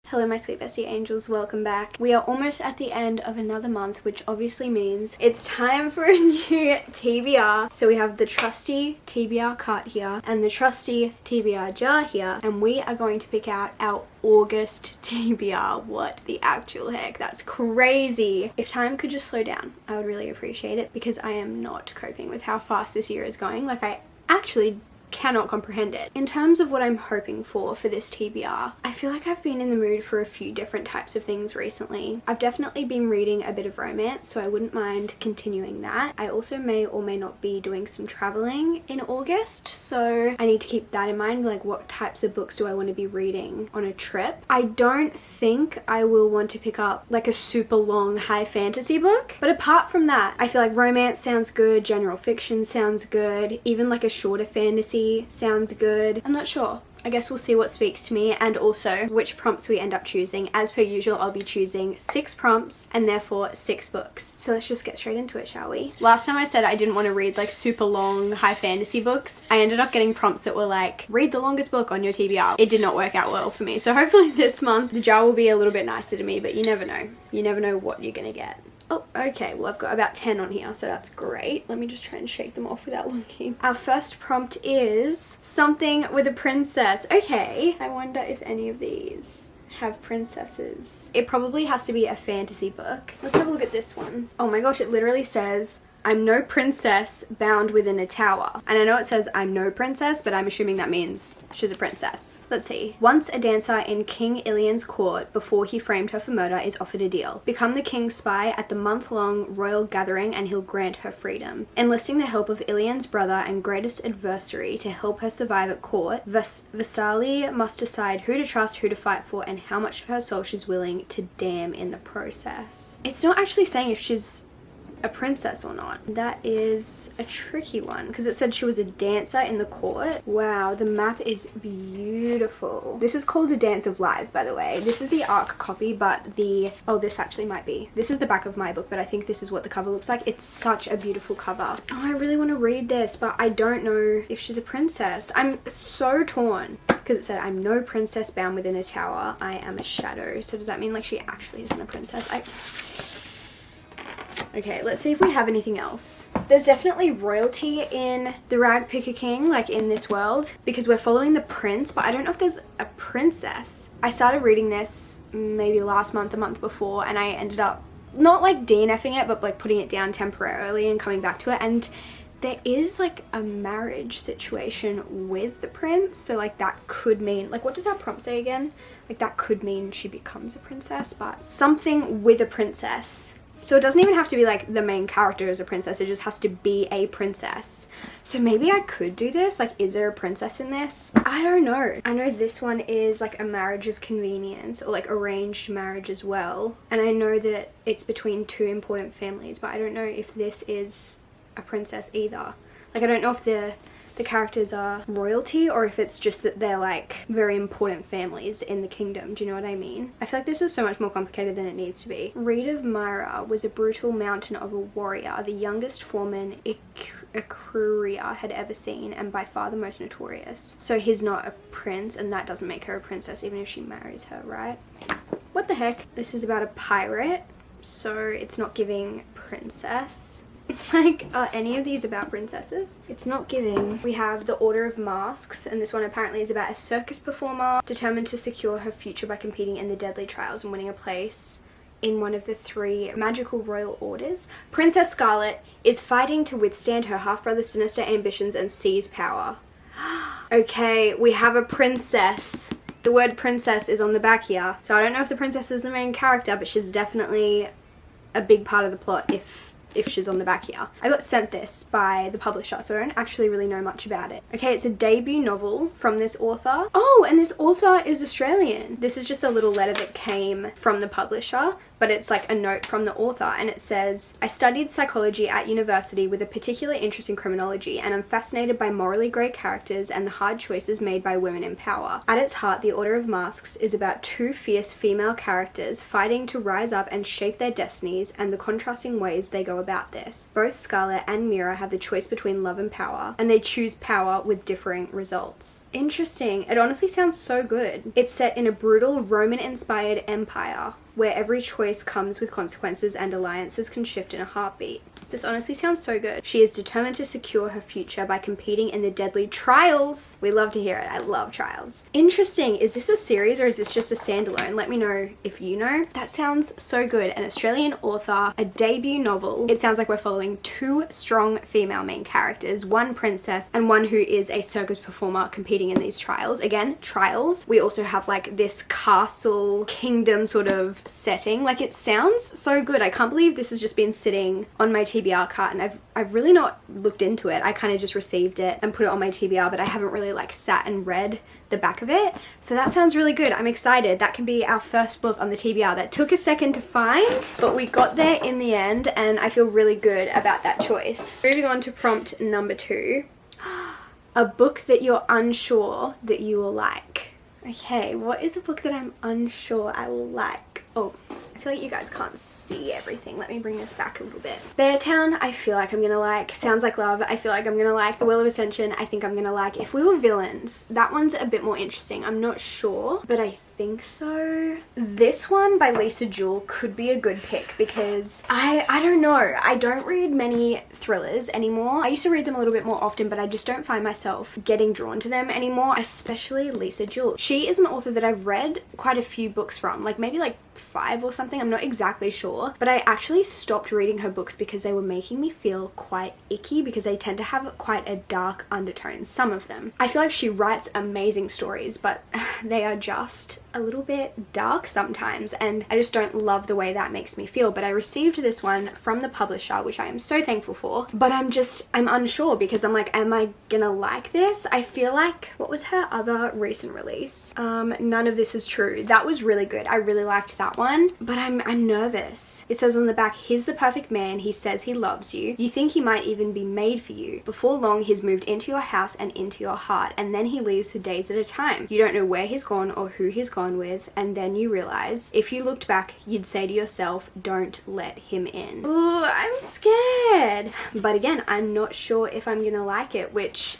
Hello my sweet bestie angels, welcome back. We are almost at the end of another month, which obviously means it's time for a new TBR. So we have the trusty TBR cart here and the trusty TBR jar here, and we are going to pick out our August TBR. What the actual heck? That's crazy. If time could just slow down, I would really appreciate it, because I am not coping with how fast this year is going. Like, I actually cannot comprehend it. In terms of what I'm hoping for this TBR, I feel like I've been in the mood for a few different types of things recently. I've definitely been reading a bit of romance, so I wouldn't mind continuing that. I also may or may not be doing some traveling in August, so I need to keep that in mind. Like, what types of books do I want to be reading on a trip? I don't think I will want to pick up like a super long high fantasy book, but apart from that, I feel like romance sounds good, general fiction sounds good, even like a shorter fantasy sounds good. I'm not sure. I guess we'll see what speaks to me, and also which prompts we end up choosing. As per usual, I'll be choosing 6 prompts and therefore 6 books. So let's just get straight into it, shall we? Last time I said I didn't want to read like super long high fantasy books. I ended up getting prompts that were like, read the longest book on your TBR. It did not work out well for me. So hopefully this month the jar will be a little bit nicer to me, but you never know. You never know what you're gonna get. Oh, okay, well I've got about 10 on here, so that's great. Let me just try and shake them off without looking. Our first prompt is something with a princess. Okay, I wonder if any of these have princesses. It probably has to be a fantasy book. Let's have a look at this one. Oh my gosh, it literally says, I'm no princess bound within a tower. And I know it says I'm no princess, but I'm assuming that means she's a princess. Let's see. Once a dancer in King Ilian's court before he framed her for murder is offered a deal. Become the king's spy at the month-long royal gathering and he'll grant her freedom. Enlisting the help of Ilian's brother and greatest adversary to help her survive at court, Vasali must decide who to trust, who to fight for, and how much of her soul she's willing to damn in the process. It's not actually saying if she's a princess or not. That is a tricky one, because it said she was a dancer in the court. Wow, the map is beautiful. This is called The Dance of Lives, by the way. This is the ARC copy, but this actually might be. This is the back of my book, but I think this is what the cover looks like. It's such a beautiful cover. Oh, I really want to read this, but I don't know if she's a princess. I'm so torn, because it said, I'm no princess bound within a tower. I am a shadow. So does that mean like she actually isn't a princess? Okay, let's see if we have anything else. There's definitely royalty in the Rag Picker King, like in this world, because we're following the prince, but I don't know if there's a princess. I started reading this maybe last month, the month before, and I ended up not like DNFing it, but like putting it down temporarily and coming back to it. And there is like a marriage situation with the prince, so like that could mean, like, what does our prompt say again? Like that could mean she becomes a princess, but something with a princess. So it doesn't even have to be like the main character is a princess, it just has to be a princess. So maybe I could do this. Like, is there a princess in this? I don't know. I know this one is like a marriage of convenience, or like arranged marriage as well. And I know that it's between 2 important families, but I don't know if this is a princess either. Like, I don't know if the characters are royalty or if it's just that they're like very important families in the kingdom. Do you know what I mean? I feel like this is so much more complicated than it needs to be. Reed of Myra was a brutal mountain of a warrior, the youngest foreman Ikuria had ever seen, and by far the most notorious. So he's not a prince, and that doesn't make her a princess even if she marries her, right? What the heck? This is about a pirate, so it's not giving princess. Like, are any of these about princesses? It's not giving. We have the Order of Masks, and this one apparently is about a circus performer determined to secure her future by competing in the deadly trials and winning a place in one of the 3 magical royal orders. Princess Scarlet is fighting to withstand her half-brother's sinister ambitions and seize power. Okay, we have a princess. The word princess is on the back here, so I don't know if the princess is the main character, but she's definitely a big part of the plot if she's on the back here. I got sent this by the publisher, so I don't actually really know much about it. Okay, it's a debut novel from this author. Oh, and this author is Australian. This is just a little letter that came from the publisher, but it's like a note from the author, and it says, I studied psychology at university with a particular interest in criminology, and I'm fascinated by morally grey characters and the hard choices made by women in power. At its heart, The Order of Masks is about two fierce female characters fighting to rise up and shape their destinies and the contrasting ways they go about this. Both Scarlett and Mira have the choice between love and power, and they choose power with differing results. Interesting. It honestly sounds so good. It's set in a brutal Roman-inspired empire where every choice comes with consequences and alliances can shift in a heartbeat. This honestly sounds so good. She is determined to secure her future by competing in the deadly trials. We love to hear it. I love trials. Interesting. Is this a series or is this just a standalone? Let me know if you know. That sounds so good. An Australian author, a debut novel. It sounds like we're following two strong female main characters, one princess and one who is a circus performer competing in these trials. Again, trials. We also have like this castle kingdom sort of setting. Like, it sounds so good. I can't believe this has just been sitting on my TBR cart, and I've really not looked into it. I kind of just received it and put it on my TBR, but I haven't really like sat and read the back of it. So that sounds really good. I'm excited. That can be our first book on the TBR. That took a second to find, but we got there in the end, and I feel really good about that choice. Moving on to prompt number 2. A book that you're unsure that you will like. Okay, what is a book that I'm unsure I will like? Oh, I feel like you guys can't see everything. Let me bring this back a little bit. Beartown, I feel like I'm gonna like. Sounds Like Love, I feel like I'm gonna like. The Wheel of Ascension, I think I'm gonna like. If We Were Villains, that one's a bit more interesting. I'm not sure, but I think so. This one by Lisa Jewell could be a good pick because I don't know. I don't read many thrillers anymore. I used to read them a little bit more often, but I just don't find myself getting drawn to them anymore, especially Lisa Jewell. She is an author that I've read quite a few books from, like maybe like 5 or something. I'm not exactly sure, but I actually stopped reading her books because they were making me feel quite icky because they tend to have quite a dark undertone, some of them. I feel like she writes amazing stories, but they are just a little bit dark sometimes, and I just don't love the way that makes me feel. But I received this one from the publisher, which I am so thankful for, but I'm unsure because I'm like, am I gonna like this? I feel like, what was her other recent release? None of This Is True. That was really good. I really liked that one, but I'm nervous. It says on the back, he's the perfect man, he says he loves you, you think he might even be made for you. Before long, he's moved into your house and into your heart, and then he leaves for days at a time. You don't know where he's gone or who he's gone with, and then you realize if you looked back, you'd say to yourself, don't let him in. Ooh, I'm scared. But again, I'm not sure if I'm gonna like it, which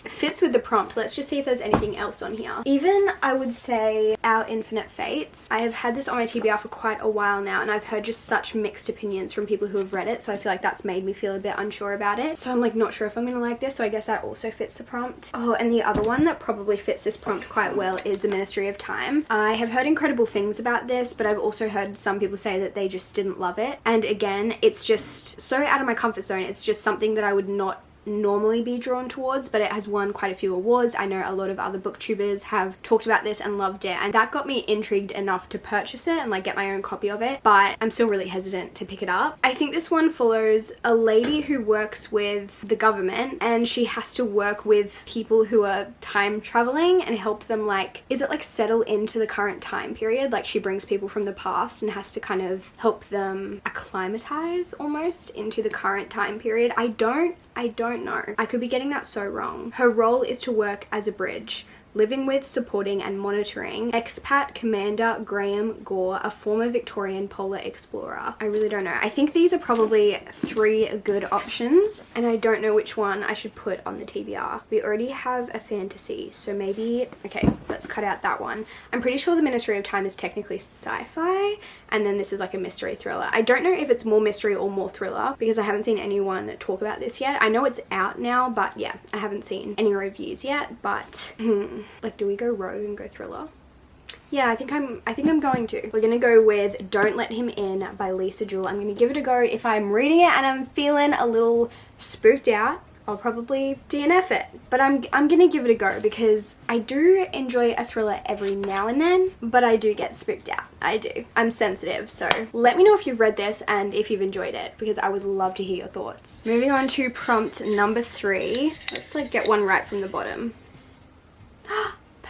fits with the prompt. Let's just see if there's anything else on here. Even, I would say, Our Infinite Fates. I have had this on my TBR for quite a while now, and I've heard just such mixed opinions from people who have read it, so I feel like that's made me feel a bit unsure about it. So I'm like not sure if I'm gonna like this, so I guess that also fits the prompt. Oh, and the other one that probably fits this prompt quite well is The Ministry of Time. I have heard incredible things about this, but I've also heard some people say that they just didn't love it. And again, it's just so out of my comfort zone. It's just something that I would not normally be drawn towards, but it has won quite a few awards. I know a lot of other booktubers have talked about this and loved it, and that got me intrigued enough to purchase it and like get my own copy of it, but I'm still really hesitant to pick it up. I think this one follows a lady who works with the government, and she has to work with people who are time traveling and help them, like, is it like settle into the current time period? Like, she brings people from the past and has to kind of help them acclimatize almost into the current time period. I don't know. I could be getting that so wrong. Her role is to work as a bridge, living with, supporting and monitoring expat Commander Graham Gore, a former Victorian polar explorer. I really don't know. I think these are probably 3 good options, and I don't know which one I should put on the TBR. We already have a fantasy, so maybe, okay, let's cut out that one. I'm pretty sure The Ministry of Time is technically sci-fi, and then this is like a mystery thriller. I don't know if it's more mystery or more thriller because I haven't seen anyone talk about this yet. I know it's out now, but yeah, I haven't seen any reviews yet, but like, do we go rogue and go thriller? Yeah, I think I'm going to. We're gonna go with Don't Let Him In by Lisa Jewell. I'm gonna give it a go. If I'm reading it and I'm feeling a little spooked out, I'll probably DNF it. But I'm gonna give it a go because I do enjoy a thriller every now and then, but I do get spooked out. I do. I'm sensitive, so let me know if you've read this and if you've enjoyed it because I would love to hear your thoughts. Moving on to prompt number 3. Let's like get one right from the bottom.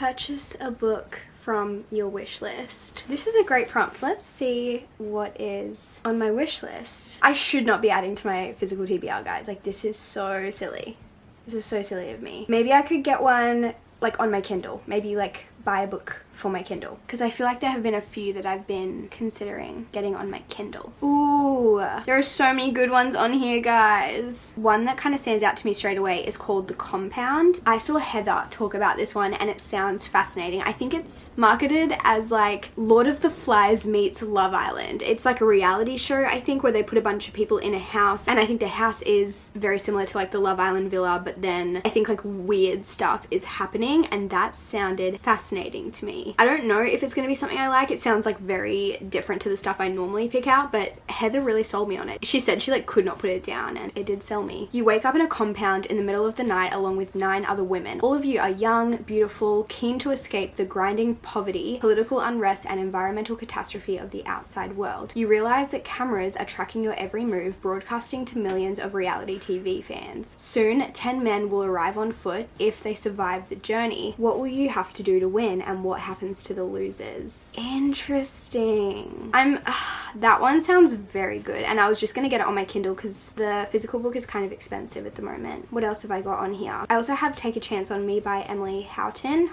purchase a book from your wish list. This is a great prompt. Let's see what is on my wish list. I should not be adding to my physical TBR, guys. Like, this is so silly. This is so silly of me. Maybe I could get one like on my Kindle. Maybe like buy a book for my Kindle, because I feel like there have been a few that I've been considering getting on my Kindle. Ooh, there are so many good ones on here, guys. One that kind of stands out to me straight away is called The Compound. I saw Heather talk about this one and it sounds fascinating. I think it's marketed as like Lord of the Flies meets Love Island. It's like a reality show, I think, where they put a bunch of people in a house, and I think the house is very similar to like the Love Island villa, but then I think like weird stuff is happening, and that sounded fascinating to me. I don't know if it's going to be something I like. It sounds like very different to the stuff I normally pick out, but Heather really sold me on it. She said she like could not put it down, and it did sell me. You wake up in a compound in the middle of the night along with 9 other women. All of you are young, beautiful, keen to escape the grinding poverty, political unrest, and environmental catastrophe of the outside world. You realize that cameras are tracking your every move, broadcasting to millions of reality TV fans. Soon, 10 men will arrive on foot if they survive the journey. What will you have to do to win, and what happens to the losers? Interesting. That one sounds very good, and I was just gonna get it on my Kindle because the physical book is kind of expensive at the moment. What else have I got on here? I also have Take a Chance on Me by Emily Houghton.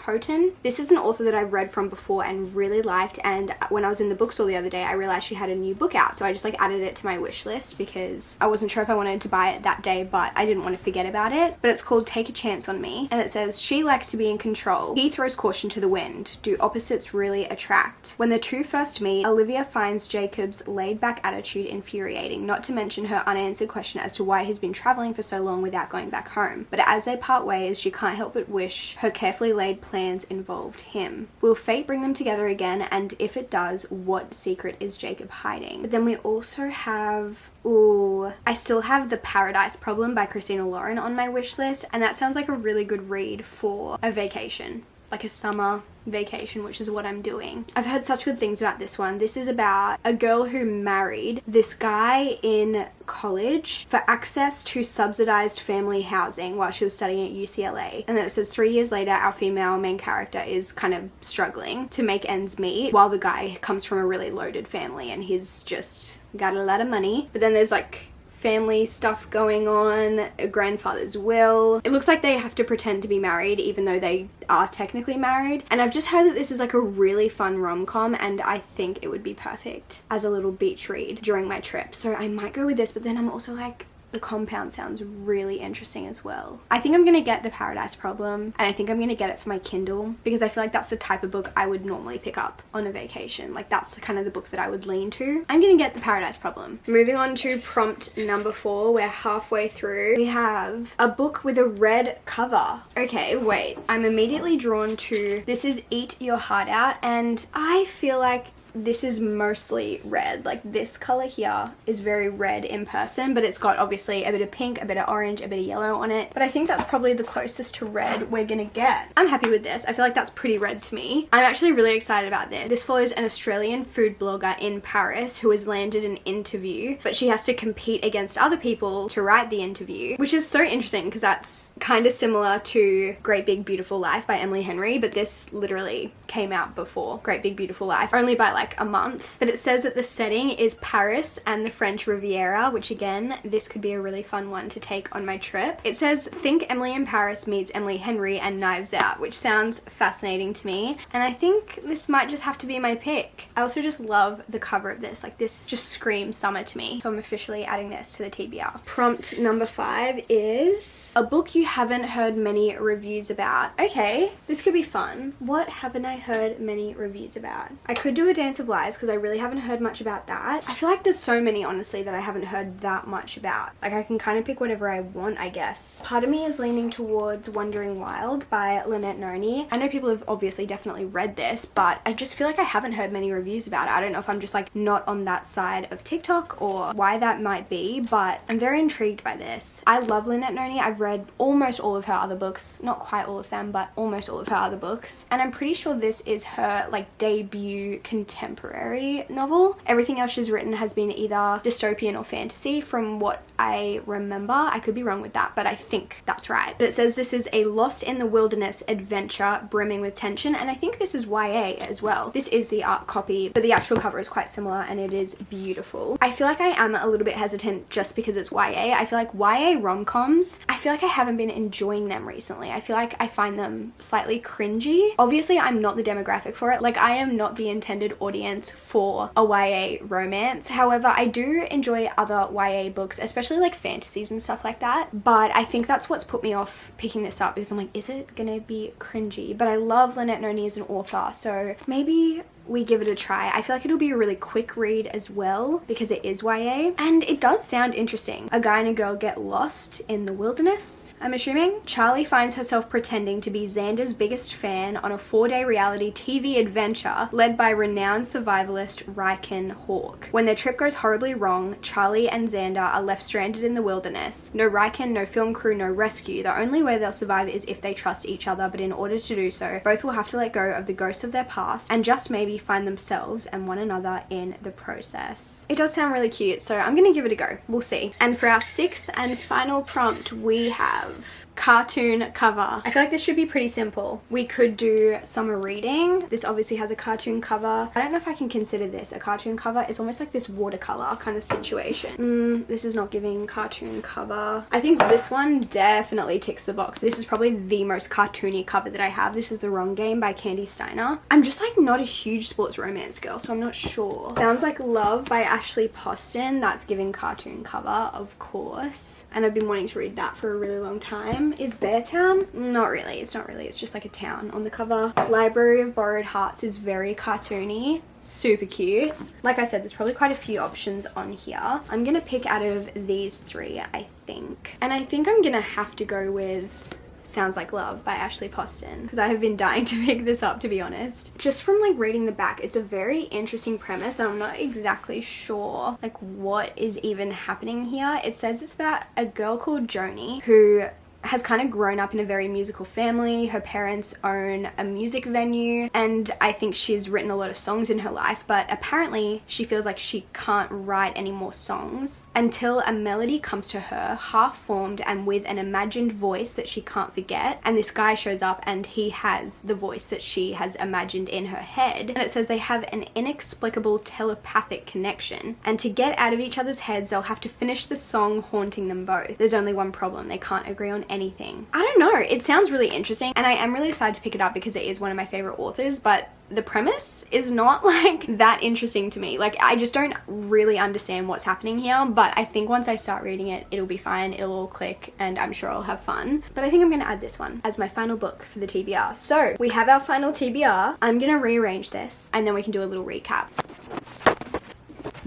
This is an author that I've read from before and really liked, and when I was in the bookstore the other day I realized she had a new book out, so I just like added it to my wish list because I wasn't sure if I wanted to buy it that day, but I didn't want to forget about it. But it's called Take a Chance on Me, and it says, she likes to be in control. He throws caution to the wind. Do opposites really attract? When the two first meet, Olivia finds Jacob's laid-back attitude infuriating, not to mention her unanswered question as to why he's been traveling for so long without going back home. But as they part ways, she can't help but wish her carefully laid plans involved him. Will fate bring them together again? And if it does, what secret is Jacob hiding? But then we also have, I still have The Paradise Problem by Christina Lauren on my wish list, and that sounds like a really good read for a vacation, like a summer vacation, which is what I'm doing. I've heard such good things about this one. This is about a girl who married this guy in college for access to subsidized family housing while she was studying at UCLA. And then it says 3 years later, our female main character is kind of struggling to make ends meet while the guy comes from a really loaded family and he's just got a lot of money. But then there's like family stuff going on, a grandfather's will. It looks like they have to pretend to be married even though they are technically married. And I've just heard that this is like a really fun rom-com, and I think it would be perfect as a little beach read during my trip. So I might go with this, but then I'm also like, The Compound sounds really interesting as well. I think I'm gonna get The Paradise Problem, and I think I'm gonna get it for my Kindle because I feel like that's the type of book I would normally pick up on a vacation. Like, that's the kind of the book that I would lean to. I'm gonna get The Paradise Problem. Moving on to prompt number 4, we're halfway through. We have a book with a red cover. Okay, wait, I'm immediately drawn to, this is Eat Your Heart Out, and I feel like this is mostly red. Like, this color here is very red in person, but it's got obviously a bit of pink, a bit of orange, a bit of yellow on it. But I think that's probably the closest to red we're gonna get. I'm happy with this. I feel like that's pretty red to me. I'm actually really excited about this. This follows an Australian food blogger in Paris who has landed an interview, but she has to compete against other people to write the interview, which is so interesting because that's kind of similar to Great Big Beautiful Life by Emily Henry, but this literally came out before Great Big Beautiful Life, only by like a month. But it says that the setting is Paris and the French Riviera, which again, this could be a really fun one to take on my trip. It says, think Emily in Paris meets Emily Henry and Knives Out, which sounds fascinating to me, and I think this might just have to be my pick. I also just love the cover of this. Like, this just screams summer to me, so I'm officially adding this to the TBR. Prompt number 5 is a book you haven't heard many reviews about. Okay, this could be fun. What haven't I heard many reviews about? I could do A Dance of Lies because I really haven't heard much about that. I feel like there's so many, honestly, that I haven't heard that much about. Like, I can kind of pick whatever I want, I guess. Part of me is leaning towards Wandering Wild by Lynette Noni. I know people have obviously definitely read this, but I just feel like I haven't heard many reviews about it. I don't know if I'm just like not on that side of TikTok or why that might be, but I'm very intrigued by this. I love Lynette Noni. I've read almost all of her other books, not quite all of them, but almost all of her other books, and I'm pretty sure this is her like debut contemporary contemporary novel. Everything else she's written has been either dystopian or fantasy from what I remember. I could be wrong with that, but I think that's right. But it says this is a lost in the wilderness adventure brimming with tension, and I think this is YA as well. This is the art copy, but the actual cover is quite similar and it is beautiful. I feel like I am a little bit hesitant just because it's YA. I feel like YA rom-coms, I feel like I haven't been enjoying them recently. I feel like I find them slightly cringy. Obviously, I'm not the demographic for it. Like, I am not the intended audience for a YA romance. However, I do enjoy other YA books, especially like fantasies and stuff like that. But I think that's what's put me off picking this up, because I'm like, is it gonna be cringy? But I love Lynette Noni as an author, so maybe we give it a try. I feel like it'll be a really quick read as well because it is YA, and it does sound interesting. A guy and a girl get lost in the wilderness, I'm assuming. Charlie finds herself pretending to be Xander's biggest fan on a 4-day reality TV adventure led by renowned survivalist Rach Hawk. When their trip goes horribly wrong, Charlie and Xander are left stranded in the wilderness. No Rach, no film crew, no rescue. The only way they'll survive is if they trust each other, but in order to do so, both will have to let go of the ghosts of their past and just maybe find themselves and one another in the process. It does sound really cute, so I'm gonna give it a go. We'll see. And for our 6th and final prompt, we have cartoon cover. I feel like this should be pretty simple. We could do summer reading. This obviously has a cartoon cover. I don't know if I can consider this a cartoon cover. It's almost like this watercolor kind of situation. This is not giving cartoon cover. I think this one definitely ticks the box. This is probably the most cartoony cover that I have. This is The Wrong Game by Candy Steiner. I'm just like not a huge sports romance girl, so I'm not sure. Sounds Like Love by Ashley Poston. That's giving cartoon cover, of course. And I've been wanting to read that for a really long time. Is Beartown? Not really. It's not really. It's just like a town on the cover. Library of Borrowed Hearts is very cartoony. Super cute. Like I said, there's probably quite a few options on here. I'm gonna pick out of these 3, I think. And I think I'm gonna have to go with Sounds Like Love by Ashley Poston, because I have been dying to pick this up, to be honest. Just from like reading the back, it's a very interesting premise and I'm not exactly sure like what is even happening here. It says it's about a girl called Joni who has kind of grown up in a very musical family. Her parents own a music venue, and I think she's written a lot of songs in her life, but apparently she feels like she can't write any more songs until a melody comes to her, half-formed and with an imagined voice that she can't forget, and this guy shows up and he has the voice that she has imagined in her head. And it says they have an inexplicable telepathic connection, and to get out of each other's heads they'll have to finish the song haunting them both. There's only one problem: they can't agree on anything. I don't know, it sounds really interesting and I am really excited to pick it up because it is one of my favorite authors, but the premise is not like that interesting to me. Like, I just don't really understand what's happening here, but I think once I start reading it, it'll be fine, it'll all click, and I'm sure I'll have fun. But I think I'm gonna add this one as my final book for the TBR. So we have our final TBR. I'm gonna rearrange this and then we can do a little recap.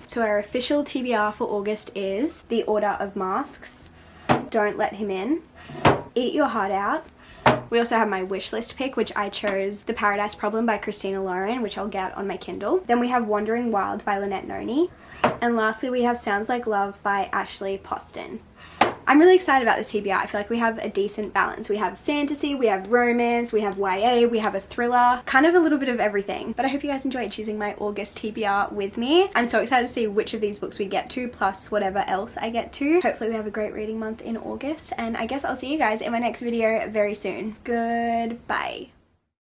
So our official TBR for August is The Order of Masks, Don't Let Him In, Eat Your Heart Out. We also have my wish list pick, which I chose The Paradise Problem by Christina Lauren, which I'll get on my Kindle. Then we have Wandering Wild by Lynette Noni. And lastly, we have Sounds Like Love by Ashley Poston. I'm really excited about this TBR. I feel like we have a decent balance. We have fantasy, we have romance, we have YA, we have a thriller, kind of a little bit of everything. But I hope you guys enjoyed choosing my August TBR with me. I'm so excited to see which of these books we get to, plus whatever else I get to. Hopefully we have a great reading month in August, and I guess I'll see you guys in my next video very soon. Goodbye.